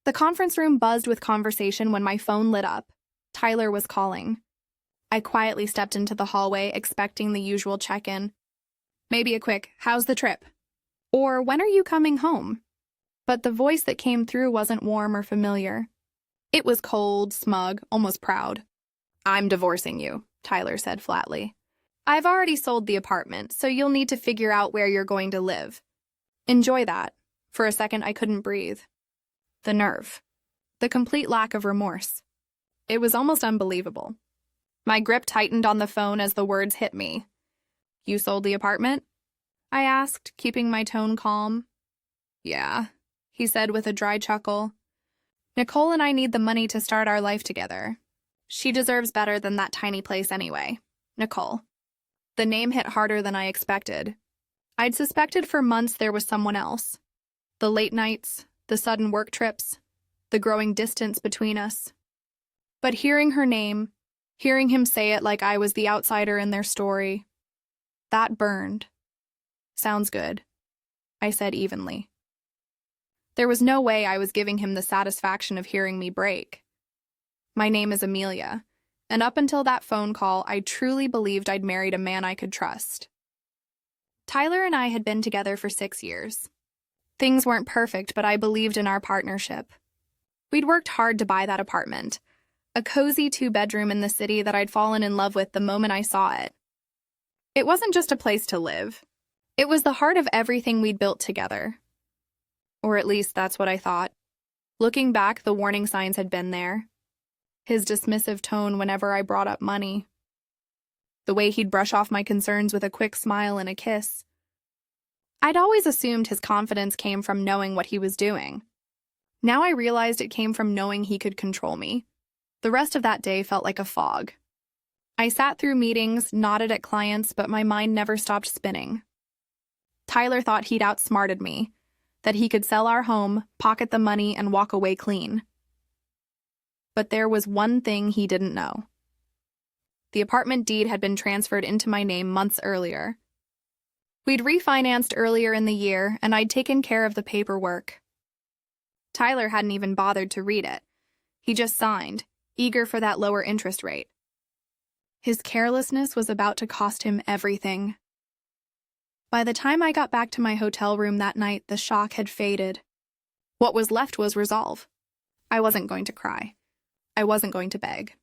The conference room buzzed with conversation when my phone lit up. Tyler was calling. I quietly stepped into the hallway, expecting the usual check-in. Maybe a quick, "How's the trip?" Or, "When are you coming home?" But the voice that came through wasn't warm or familiar. It was cold, smug, almost proud. "I'm divorcing you," Tyler said flatly. "I've already sold the apartment, so you'll need to figure out where you're going to live. Enjoy that." For a second, I couldn't breathe. The nerve. The complete lack of remorse. It was almost unbelievable. My grip tightened on the phone as the words hit me. "You sold the apartment?" I asked, keeping my tone calm. "Yeah," he said with a dry chuckle. "Nicole and I need the money to start our life together. She deserves better than that tiny place anyway. Nicole." The name hit harder than I expected. I'd suspected for months there was someone else. The late nights, the sudden work trips, the growing distance between us. But hearing her name, hearing him say it like I was the outsider in their story, that burned. "Sounds good," I said evenly. There was no way I was giving him the satisfaction of hearing me break. My name is Amelia, and up until that phone call, I truly believed I'd married a man I could trust. Tyler and I had been together for 6 years. Things weren't perfect, but I believed in our partnership. We'd worked hard to buy that apartment, a cozy 2-bedroom in the city that I'd fallen in love with the moment I saw it. It wasn't just a place to live. It was the heart of everything we'd built together. Or at least that's what I thought. Looking back, the warning signs had been there. His dismissive tone whenever I brought up money. The way he'd brush off my concerns with a quick smile and a kiss. I'd always assumed his confidence came from knowing what he was doing. Now I realized it came from knowing he could control me. The rest of that day felt like a fog. I sat through meetings, nodded at clients, but my mind never stopped spinning. Tyler thought he'd outsmarted me, that he could sell our home, pocket the money, and walk away clean. But there was one thing he didn't know. The apartment deed had been transferred into my name months earlier. We'd refinanced earlier in the year, and I'd taken care of the paperwork. Tyler hadn't even bothered to read it. He just signed, eager for that lower interest rate. His carelessness was about to cost him everything. By the time I got back to my hotel room that night, the shock had faded. What was left was resolve. I wasn't going to cry. I wasn't going to beg.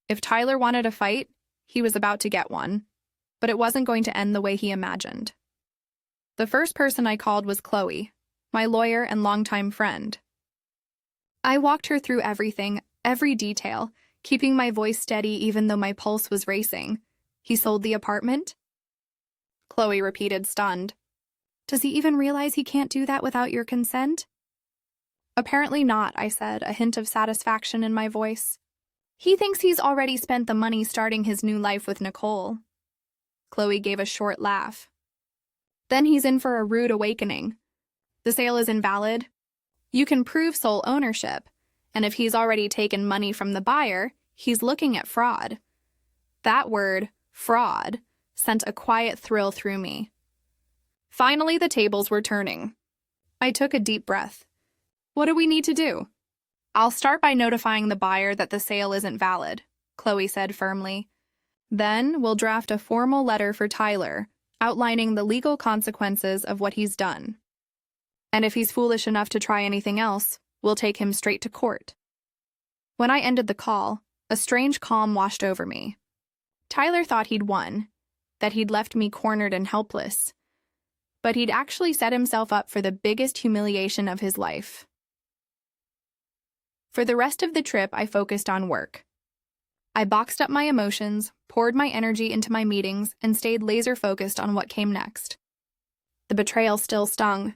If Tyler wanted a fight, he was about to get one, but it wasn't going to end the way he imagined. The first person I called was Chloe, my lawyer and longtime friend. I walked her through everything, every detail, keeping my voice steady even though my pulse was racing. "He sold the apartment?" Chloe repeated, stunned. "Does he even realize he can't do that without your consent?" "Apparently not," I said, a hint of satisfaction in my voice. "He thinks he's already spent the money starting his new life with Nicole." Chloe gave a short laugh. "Then he's in for a rude awakening. The sale is invalid. You can prove sole ownership, and if he's already taken money from the buyer, he's looking at fraud." That word, fraud, sent a quiet thrill through me. Finally, the tables were turning. I took a deep breath. "What do we need to do?" "I'll start by notifying the buyer that the sale isn't valid," Chloe said firmly. "Then we'll draft a formal letter for Tyler, outlining the legal consequences of what he's done. And if he's foolish enough to try anything else, we'll take him straight to court." When I ended the call, a strange calm washed over me. Tyler thought he'd won, that he'd left me cornered and helpless. But he'd actually set himself up for the biggest humiliation of his life. For the rest of the trip, I focused on work. I boxed up my emotions, poured my energy into my meetings, and stayed laser-focused on what came next. The betrayal still stung,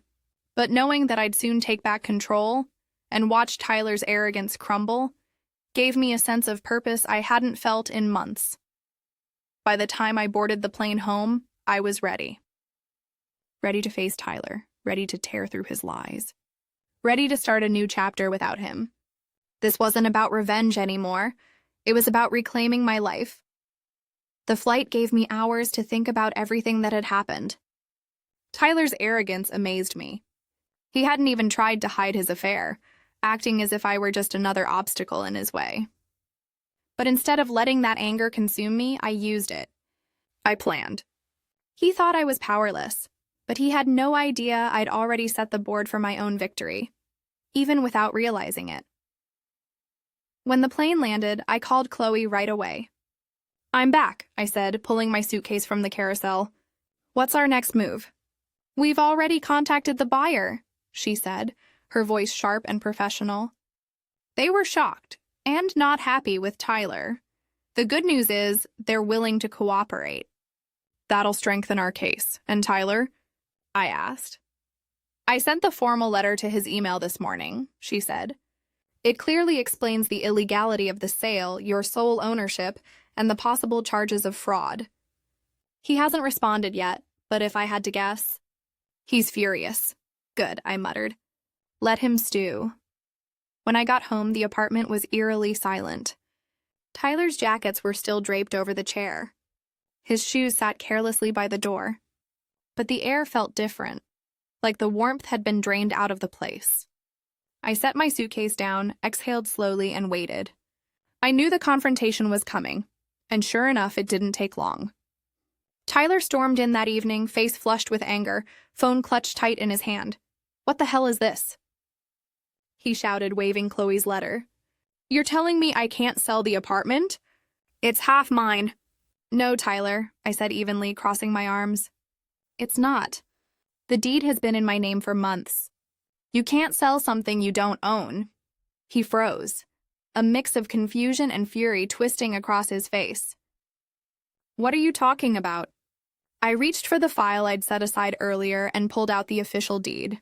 but knowing that I'd soon take back control and watch Tyler's arrogance crumble gave me a sense of purpose I hadn't felt in months. By the time I boarded the plane home, I was ready. Ready to face Tyler, ready to tear through his lies, ready to start a new chapter without him. This wasn't about revenge anymore. It was about reclaiming my life. The flight gave me hours to think about everything that had happened. Tyler's arrogance amazed me. He hadn't even tried to hide his affair, acting as if I were just another obstacle in his way. But instead of letting that anger consume me, I used it. I planned. He thought I was powerless, but he had no idea I'd already set the board for my own victory, even without realizing it. When the plane landed, I called Chloe right away. "I'm back," I said, pulling my suitcase from the carousel. "What's our next move?" "We've already contacted the buyer," she said, her voice sharp and professional. They were shocked and not happy with Tyler. The good news is they're willing to cooperate. "That'll strengthen our case. And Tyler?" I asked. "I sent the formal letter to his email this morning," she said. "It clearly explains the illegality of the sale, your sole ownership, and the possible charges of fraud." He hasn't responded yet, but if I had to guess, he's furious. "Good," I muttered. "Let him stew." When I got home, the apartment was eerily silent. Tyler's jackets were still draped over the chair. His shoes sat carelessly by the door. But the air felt different, like the warmth had been drained out of the place. I set my suitcase down, exhaled slowly, and waited. I knew the confrontation was coming, and sure enough, it didn't take long. Tyler stormed in that evening, face flushed with anger, phone clutched tight in his hand. "What the hell is this?" he shouted, waving Chloe's letter. "You're telling me I can't sell the apartment? It's half mine." "No, Tyler," I said evenly, crossing my arms. "It's not. The deed has been in my name for months. You can't sell something you don't own." He froze, a mix of confusion and fury twisting across his face. "What are you talking about?" I reached for the file I'd set aside earlier and pulled out the official deed.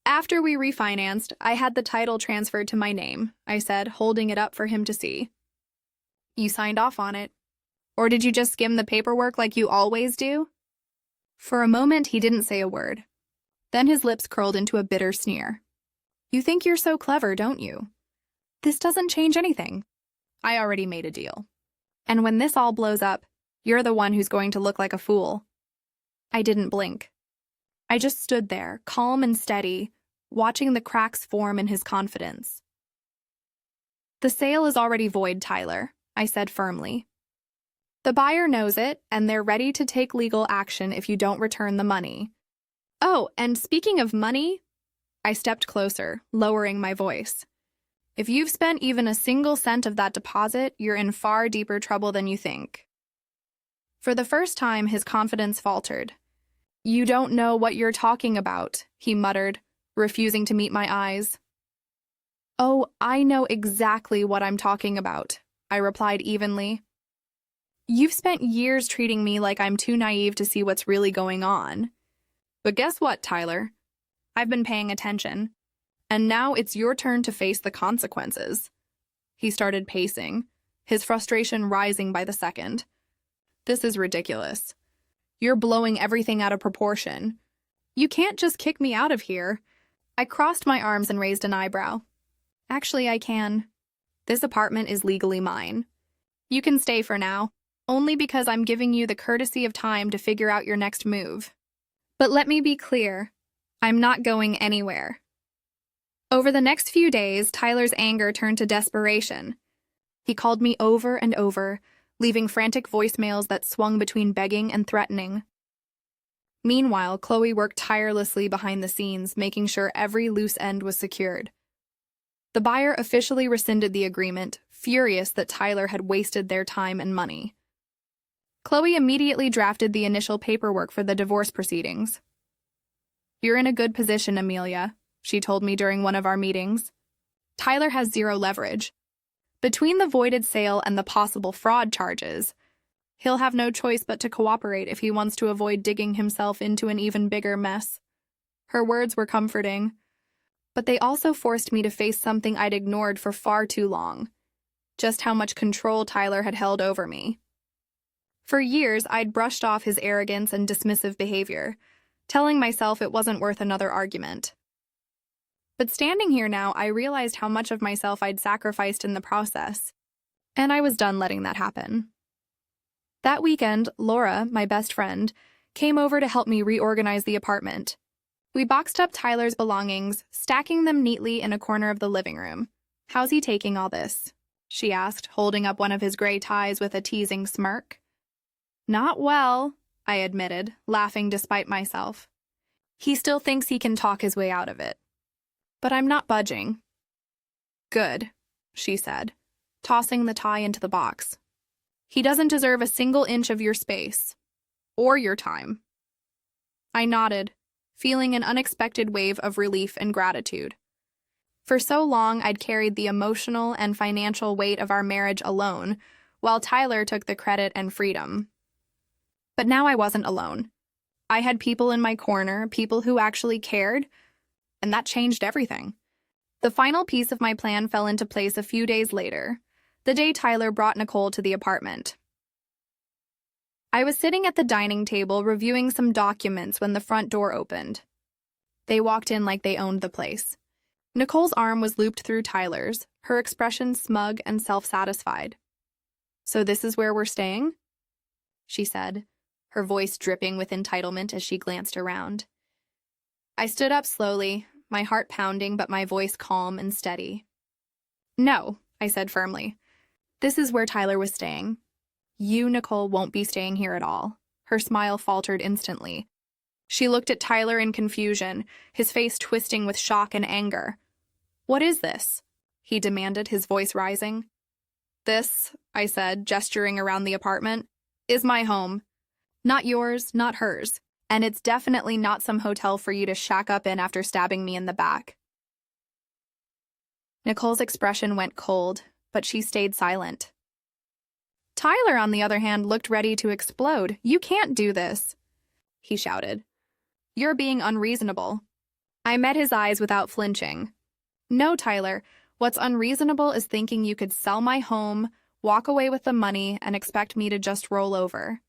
"After we refinanced, I had the title transferred to my name," I said, holding it up for him to see. "You signed off on it. Or did you just skim the paperwork like you always do?" For a moment, he didn't say a word. Then his lips curled into a bitter sneer. "You think you're so clever, don't you? This doesn't change anything. I already made a deal. And when this all blows up, you're the one who's going to look like a fool." I didn't blink. I just stood there, calm and steady, watching the cracks form in his confidence. "The sale is already void, Tyler," I said firmly. "The buyer knows it, and they're ready to take legal action if you don't return the money. Oh, and speaking of money," I stepped closer, lowering my voice. "If you've spent even a single cent of that deposit, you're in far deeper trouble than you think." For the first time, his confidence faltered. "You don't know what you're talking about," he muttered, refusing to meet my eyes. "Oh, I know exactly what I'm talking about," I replied evenly. "You've spent years treating me like I'm too naive to see what's really going on. But guess what, Tyler? I've been paying attention, and now it's your turn to face the consequences." He started pacing, his frustration rising by the second. "This is ridiculous. You're blowing everything out of proportion. You can't just kick me out of here." I crossed my arms and raised an eyebrow. "Actually, I can. This apartment is legally mine. You can stay for now, only because I'm giving you the courtesy of time to figure out your next move. But let me be clear, I'm not going anywhere." Over the next few days, Tyler's anger turned to desperation. He called me over and over, leaving frantic voicemails that swung between begging and threatening. Meanwhile, Chloe worked tirelessly behind the scenes, making sure every loose end was secured. The buyer officially rescinded the agreement, furious that Tyler had wasted their time and money. Chloe immediately drafted the initial paperwork for the divorce proceedings. "You're in a good position, Amelia," she told me during one of our meetings. "Tyler has zero leverage. Between the voided sale and the possible fraud charges, he'll have no choice but to cooperate if he wants to avoid digging himself into an even bigger mess." Her words were comforting, but they also forced me to face something I'd ignored for far too long: just how much control Tyler had held over me. For years, I'd brushed off his arrogance and dismissive behavior, telling myself it wasn't worth another argument. But standing here now, I realized how much of myself I'd sacrificed in the process, and I was done letting that happen. That weekend, Laura, my best friend, came over to help me reorganize the apartment. We boxed up Tyler's belongings, stacking them neatly in a corner of the living room. "How's he taking all this?" she asked, holding up one of his gray ties with a teasing smirk. "Not well," I admitted, laughing despite myself. "He still thinks he can talk his way out of it. But I'm not budging." "Good," she said, tossing the tie into the box. "He doesn't deserve a single inch of your space. Or your time." I nodded, feeling an unexpected wave of relief and gratitude. For so long, I'd carried the emotional and financial weight of our marriage alone, while Tyler took the credit and freedom. But now I wasn't alone. I had people in my corner, people who actually cared, and that changed everything. The final piece of my plan fell into place a few days later, the day Tyler brought Nicole to the apartment. I was sitting at the dining table reviewing some documents when the front door opened. They walked in like they owned the place. Nicole's arm was looped through Tyler's, her expression smug and self-satisfied. "So this is where we're staying?" she said, her voice dripping with entitlement as she glanced around. I stood up slowly, my heart pounding but my voice calm and steady. "No," I said firmly. "This is where Tyler was staying. You, Nicole, won't be staying here at all." Her smile faltered instantly. She looked at Tyler in confusion, his face twisting with shock and anger. "What is this?" he demanded, his voice rising. "This," I said, gesturing around the apartment, "is my home. Not yours, not hers. And it's definitely not some hotel for you to shack up in after stabbing me in the back." Nicole's expression went cold, but she stayed silent. Tyler, on the other hand, looked ready to explode. "You can't do this," he shouted. "You're being unreasonable." I met his eyes without flinching. "No, Tyler, what's unreasonable is thinking you could sell my home, walk away with the money, and expect me to just roll over.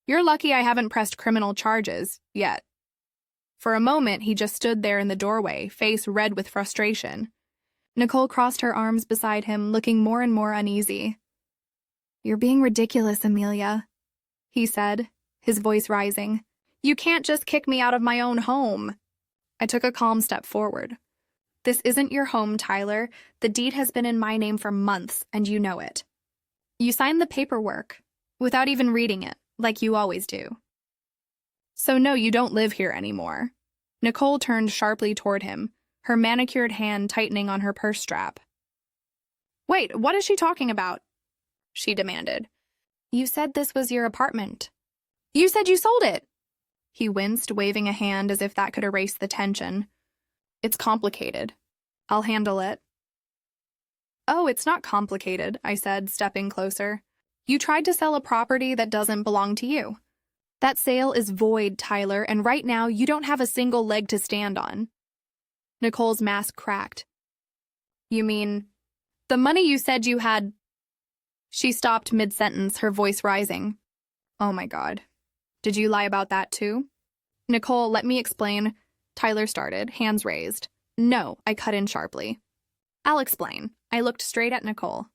You're lucky I haven't pressed criminal charges yet." For a moment, he just stood there in the doorway, face red with frustration. Nicole crossed her arms beside him, looking more and more uneasy. "You're being ridiculous, Amelia," he said, his voice rising. "You can't just kick me out of my own home." I took a calm step forward. "This isn't your home, Tyler. The deed has been in my name for months, and you know it. You signed the paperwork without even reading it, like you always do. So no, you don't live here anymore." Nicole turned sharply toward him, her manicured hand tightening on her purse strap. "Wait, what is she talking about?" she demanded. "You said this was your apartment. You said you sold it." He winced, waving a hand as if that could erase the tension. "It's complicated. I'll handle it." "Oh, it's not complicated," I said, stepping closer. "You tried to sell a property that doesn't belong to you. That sale is void, Tyler, and right now you don't have a single leg to stand on." Nicole's mask cracked. "You mean the money you said you had—" She stopped mid-sentence, her voice rising. "Oh my God. Did you lie about that too?" "Nicole, let me explain," Tyler started, hands raised. "No," I cut in sharply. "I'll explain." I looked straight at Nicole.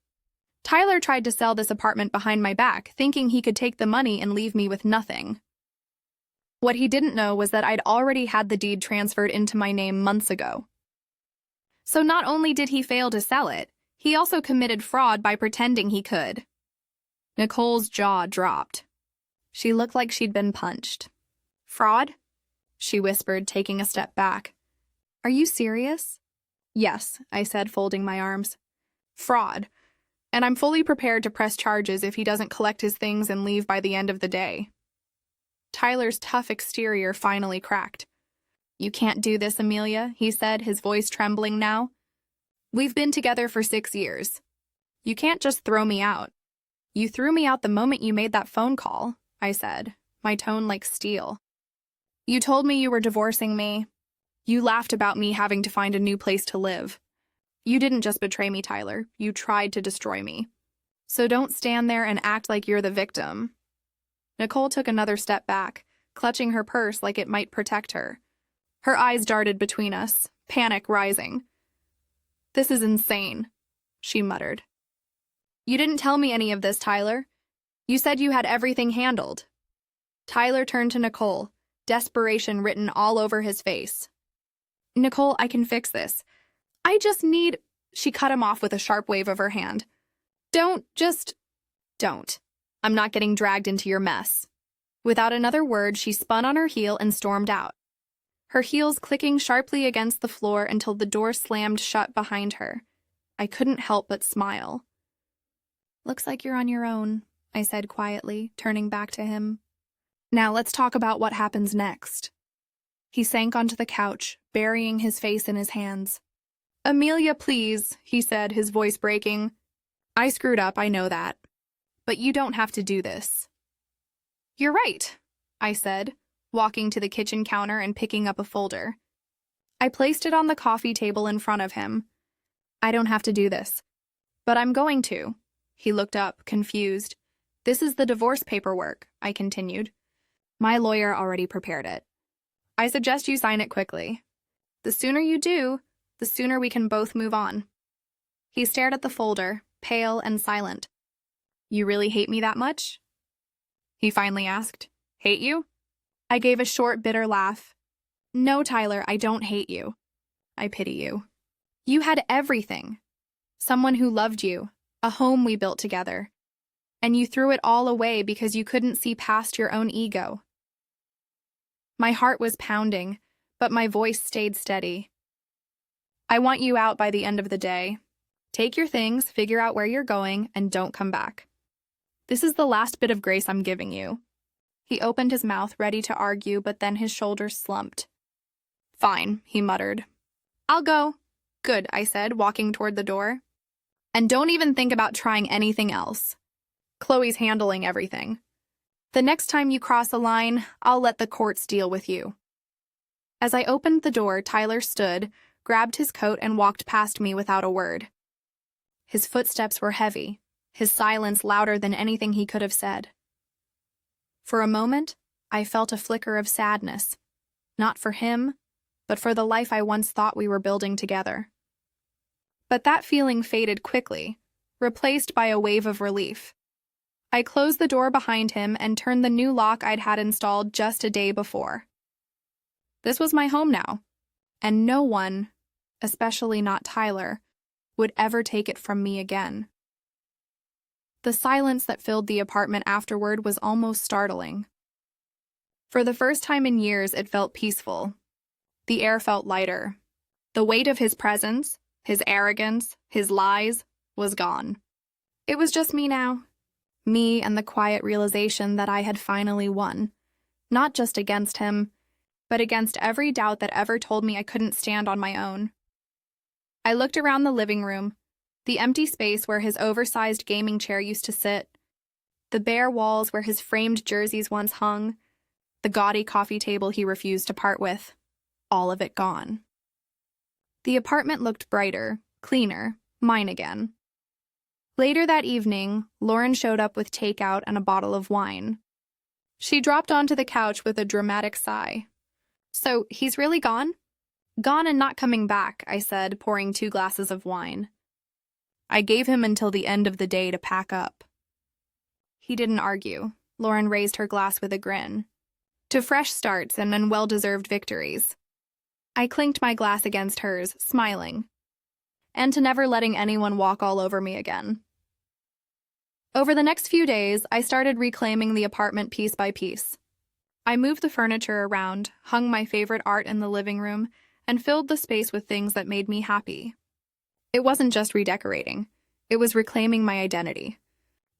"Tyler tried to sell this apartment behind my back, thinking he could take the money and leave me with nothing. What he didn't know was that I'd already had the deed transferred into my name months ago. So not only did he fail to sell it, he also committed fraud by pretending he could." Nicole's jaw dropped. She looked like she'd been punched. "Fraud?" she whispered, taking a step back. "Are you serious?" "Yes," I said, folding my arms. "Fraud. And I'm fully prepared to press charges if he doesn't collect his things and leave by the end of the day." Tyler's tough exterior finally cracked. "You can't do this, Amelia," he said, his voice trembling now. "We've been together for 6 years. You can't just throw me out." "You threw me out the moment you made that phone call," I said, my tone like steel. "You told me you were divorcing me. You laughed about me having to find a new place to live. You didn't just betray me, Tyler. You tried to destroy me. So don't stand there and act like you're the victim." Nicole took another step back, clutching her purse like it might protect her. Her eyes darted between us, panic rising. "This is insane," she muttered. "You didn't tell me any of this, Tyler. You said you had everything handled." Tyler turned to Nicole, desperation written all over his face. "Nicole, I can fix this. I just need—" She cut him off with a sharp wave of her hand. Don't. I'm not getting dragged into your mess." Without another word, she spun on her heel and stormed out, her heels clicking sharply against the floor until the door slammed shut behind her. I couldn't help but smile. "Looks like you're on your own," I said quietly, turning back to him. "Now let's talk about what happens next." He sank onto the couch, burying his face in his hands. "Amelia, please," he said, his voice breaking. "I screwed up, I know that. But you don't have to do this." "You're right," I said, walking to the kitchen counter and picking up a folder. I placed it on the coffee table in front of him. "I don't have to do this. But I'm going to." He looked up, confused. "This is the divorce paperwork," I continued. "My lawyer already prepared it. I suggest you sign it quickly. The sooner you do, the sooner we can both move on." He stared at the folder, pale and silent. "You really hate me that much?" he finally asked. "Hate you?" I gave a short, bitter laugh. "No, Tyler, I don't hate you. I pity you. You had everything. Someone who loved you, a home we built together. And you threw it all away because you couldn't see past your own ego." My heart was pounding, but my voice stayed steady. "I want you out by the end of the day. Take your things, figure out where you're going, and don't come back. This is the last bit of grace I'm giving you." He opened his mouth, ready to argue, but then his shoulders slumped. "Fine," he muttered. "I'll go." "Good," I said, walking toward the door. "And don't even think about trying anything else. Chloe's handling everything. The next time you cross a line, I'll let the courts deal with you." As I opened the door, Tyler stood, grabbed his coat, and walked past me without a word. His footsteps were heavy, his silence louder than anything he could have said. For a moment, I felt a flicker of sadness, not for him, but for the life I once thought we were building together. But that feeling faded quickly, replaced by a wave of relief. I closed the door behind him and turned the new lock I'd had installed just a day before. This was my home now, and no one, especially not Tyler, would ever take it from me again. The silence that filled the apartment afterward was almost startling. For the first time in years, it felt peaceful. The air felt lighter. The weight of his presence, his arrogance, his lies, was gone. It was just me now. Me and the quiet realization that I had finally won. Not just against him, but against every doubt that ever told me I couldn't stand on my own. I looked around the living room, the empty space where his oversized gaming chair used to sit, the bare walls where his framed jerseys once hung, the gaudy coffee table he refused to part with. All of it gone. The apartment looked brighter, cleaner, mine again. Later that evening, Lauren showed up with takeout and a bottle of wine. She dropped onto the couch with a dramatic sigh. "So, he's really gone?" "Gone and not coming back," I said, pouring 2 glasses of wine. "I gave him until the end of the day to pack up." He didn't argue. Lauren raised her glass with a grin. "To fresh starts and well-deserved victories." I clinked my glass against hers, smiling. "And to never letting anyone walk all over me again." Over the next few days, I started reclaiming the apartment piece by piece. I moved the furniture around, hung my favorite art in the living room, and filled the space with things that made me happy. It wasn't just redecorating. It was reclaiming my identity.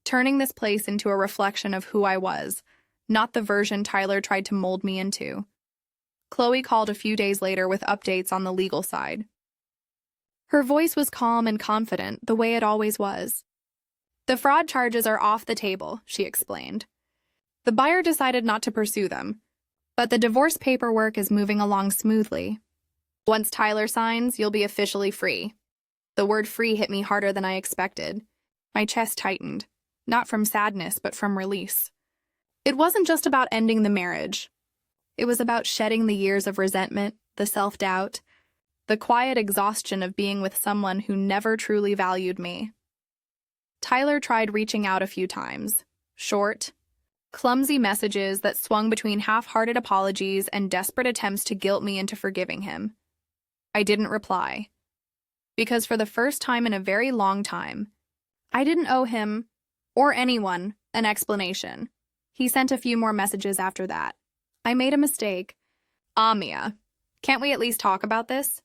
Turning this place into a reflection of who I was, not the version Tyler tried to mold me into. Chloe called a few days later with updates on the legal side. Her voice was calm and confident, the way it always was. "The fraud charges are off the table," she explained. "The buyer decided not to pursue them, but the divorce paperwork is moving along smoothly. Once Tyler signs, you'll be officially free." The word free hit me harder than I expected. My chest tightened, not from sadness, but from release. It wasn't just about ending the marriage. It was about shedding the years of resentment, the self-doubt, the quiet exhaustion of being with someone who never truly valued me. Tyler tried reaching out a few times. Short, Clumsy messages that swung between half-hearted apologies and desperate attempts to guilt me into forgiving him. I didn't reply, because for the first time in a very long time, I didn't owe him, or anyone, an explanation. He sent a few more messages after that. I made a mistake. Mia, can't we at least talk about this?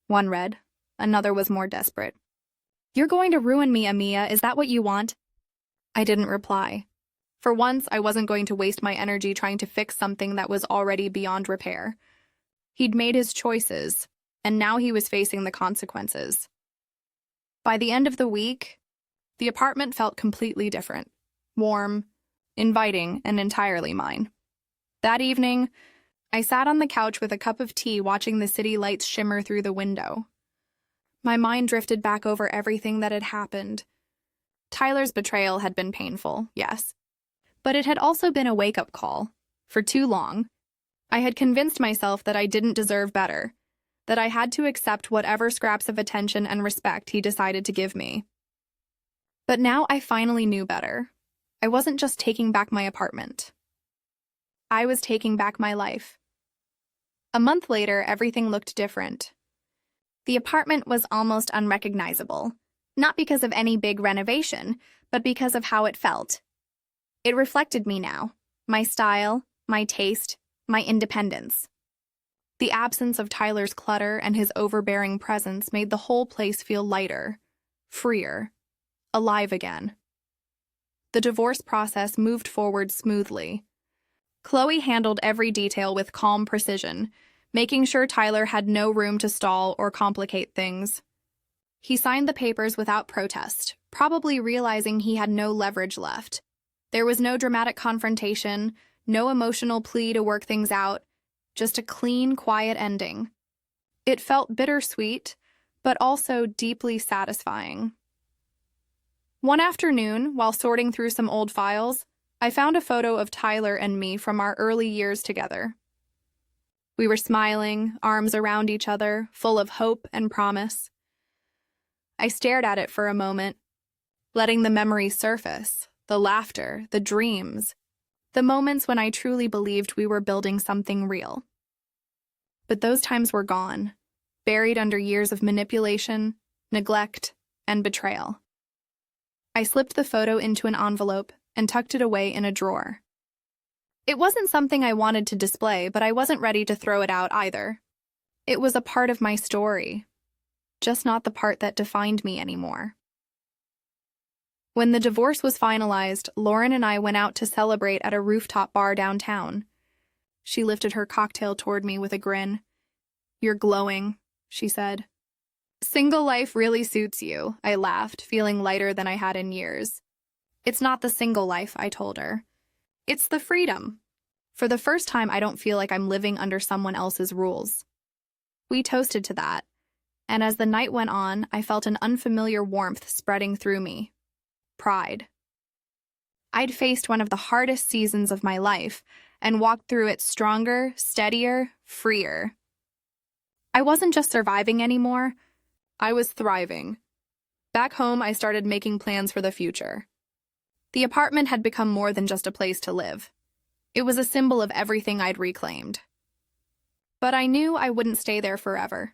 One read. Another was more desperate. You're going to ruin me, Mia. Is that what you want? I didn't reply. For once, I wasn't going to waste my energy trying to fix something that was already beyond repair. He'd made his choices, and now he was facing the consequences. By the end of the week, the apartment felt completely different. Warm, inviting, and entirely mine. That evening, I sat on the couch with a cup of tea watching the city lights shimmer through the window. My mind drifted back over everything that had happened. Tyler's betrayal had been painful, yes. But it had also been a wake-up call. For too long, I had convinced myself that I didn't deserve better, that I had to accept whatever scraps of attention and respect he decided to give me. But now I finally knew better. I wasn't just taking back my apartment. I was taking back my life. A month later, everything looked different. The apartment was almost unrecognizable, not because of any big renovation, but because of how it felt. It reflected me now, my style, my taste, my independence. The absence of Tyler's clutter and his overbearing presence made the whole place feel lighter, freer, alive again. The divorce process moved forward smoothly. Chloe handled every detail with calm precision, making sure Tyler had no room to stall or complicate things. He signed the papers without protest, probably realizing he had no leverage left. There was no dramatic confrontation, no emotional plea to work things out, just a clean, quiet ending. It felt bittersweet, but also deeply satisfying. One afternoon, while sorting through some old files, I found a photo of Tyler and me from our early years together. We were smiling, arms around each other, full of hope and promise. I stared at it for a moment, letting the memories surface, the laughter, the dreams, the moments when I truly believed we were building something real. But those times were gone, buried under years of manipulation, neglect, and betrayal. I slipped the photo into an envelope and tucked it away in a drawer. It wasn't something I wanted to display, but I wasn't ready to throw it out either. It was a part of my story, just not the part that defined me anymore. When the divorce was finalized, Lauren and I went out to celebrate at a rooftop bar downtown. She lifted her cocktail toward me with a grin. "You're glowing," she said. "Single life really suits you," I laughed, feeling lighter than I had in years. "It's not the single life," I told her. "It's the freedom. For the first time, I don't feel like I'm living under someone else's rules." We toasted to that, and as the night went on, I felt an unfamiliar warmth spreading through me. Pride. I'd faced one of the hardest seasons of my life and walked through it stronger, steadier, freer. I wasn't just surviving anymore, I was thriving. Back home, I started making plans for the future. The apartment had become more than just a place to live. It was a symbol of everything I'd reclaimed. But I knew I wouldn't stay there forever.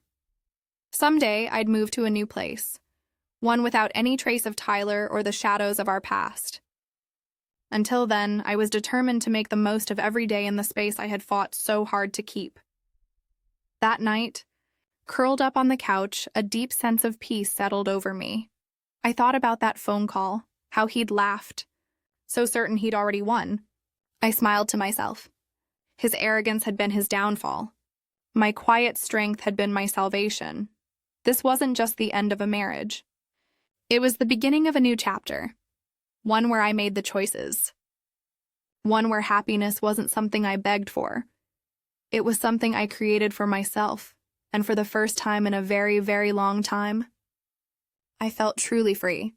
Someday, I'd move to a new place, one without any trace of Tyler or the shadows of our past. Until then, I was determined to make the most of every day in the space I had fought so hard to keep. That night, curled up on the couch, a deep sense of peace settled over me. I thought about that phone call, how he'd laughed, so certain he'd already won. I smiled to myself. His arrogance had been his downfall. My quiet strength had been my salvation. This wasn't just the end of a marriage. It was the beginning of a new chapter, one where I made the choices, one where happiness wasn't something I begged for. It was something I created for myself, and for the first time in a very, very long time, I felt truly free.